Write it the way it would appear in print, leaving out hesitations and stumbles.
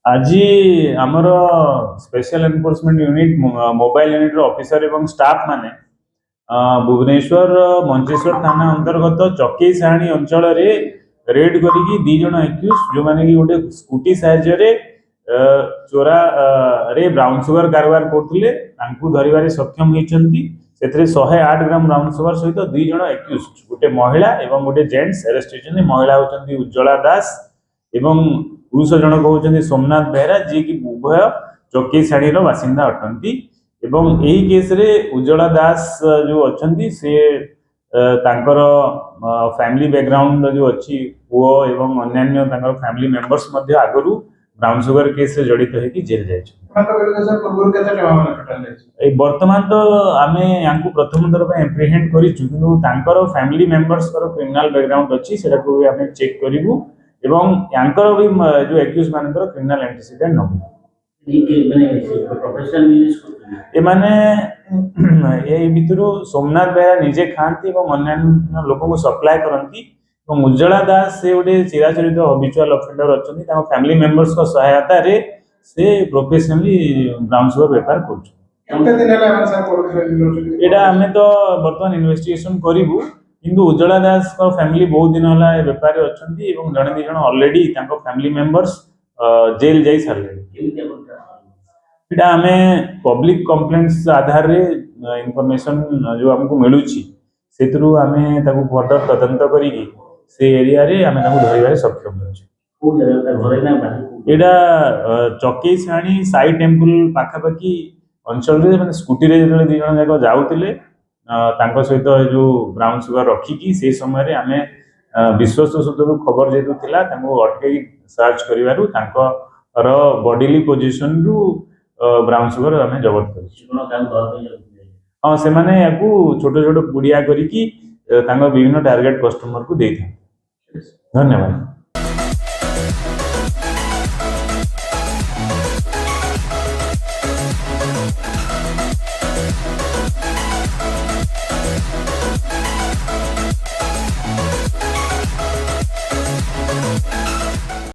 आज आमर special enforcement unit mobile unit officer एवं स्टाफ माने भुवनेश्वर मंचेश्वर थाना अंतर्गत चकई साहाणी अंचल रेड करी दी जन एक्यूज जो माने कि गोटे स्कूटी साहाय्य चोरा रे ब्राउन सुगर कारबार करते धरवे सक्षम होती 108 ग्राम ब्राउन सुगर सहित दुई जन एक्यूज गोटे महिला एवं गोटे जेंट्स अरेस्ट होती। महिला होती उज्ज्वला दास एवं पुरुष जनक होती सोमनाथ बेहरा जी की उभय चकई साड़ी बासिंदा अटंती एवं यही केस रे उज्ज्वला दास जो अच्छी से तांकर फैमिली बैकग्राउंड जो अच्छी पुओ एवं अन्य फैमिली मेंबर्स आगु ब्राउन सुगर केस रे जड़ित होगी जेल जाए। वर्तमान तो आम या प्रथम थर एप्रिहेंड कर फैमिली मेंबर्स क्रिमिनल बैकग्राउंड अच्छी से चेक करूँ एवं यांकर भी जो एक्यूज मानकर क्रिमिनल एंटीसीडेंट नबू ए भितर सोमनाथ बेहरा निजे खाती अन्य लोक सप्लाय करती। उज्ज्वला दास से गोटे चिराचरित हबिचुआल अफेंडर अच्छा फैमिली मेंबर्स को सहायता रे से प्रोफेशनली ब्राउन सुगर बेपार कर तो बर्तमान इन्वेस्टिगेशन करूँ किंतु उज्ज्वला दास को फैमिली बहुत दिन है बेपारी अच्छा जड़े दी जन ऑलरेडी फैमिली मेंबर्स जेल जा सारे आम पब्लिक कंप्लेंट्स आधार रे इंफॉर्मेशन जो हमको मिलूँ से आम फर्दर तदंत करी से एरिया रे आम धरवे सक्षम यहाँ चकई साणी साई टेम्पल पाखापाखि अंचल मैंने स्कूटी रे जो दी जन जाक जाऊे सहित जो ब्राउन सुगर रखिकी से समय आम विश्वस्त सूत्र खबर जेहतु थिला अटकई सर्च कर बॉडीली पोजिशन रु ब्राउन सुगर आम जबत कर हाँ से छोट छोट पुड़िया करी विभिन्न टार्गेट कस्टमर को दे। धन्यवाद।